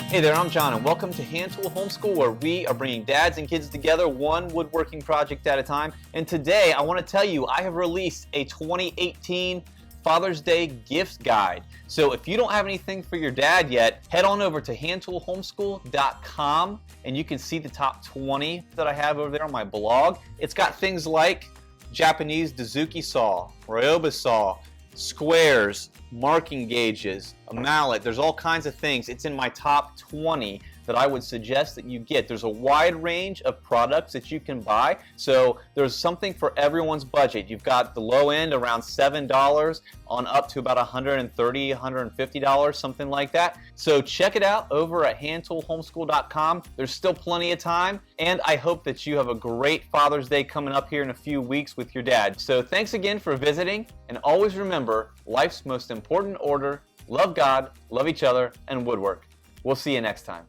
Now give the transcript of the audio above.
Hey there, I'm John, and welcome to Hand Tool Homeschool, where we are bringing dads and kids together one woodworking project at a time. And today, I want to tell you, I have released a 2018 Father's Day gift guide. So if you don't have anything for your dad yet, head on over to handtoolhomeschool.com, and you can see the top 20 that I have over there on my blog. It's got things like Japanese Dozuki saw, Ryoba saw, squares, marking gauges, a mallet. There's all kinds of things. It's in my top 20 that I would suggest that you get. There's a wide range of products that you can buy, so there's something for everyone's budget. You've got the low end around $7 on up to about $130, $150, something like that. So check it out over at handtoolhomeschool.com. There's still plenty of time, and I hope that you have a great Father's Day coming up here in a few weeks with your dad. So thanks again for visiting, and always remember, life's most important order: love God, love each other, and woodwork. We'll see you next time.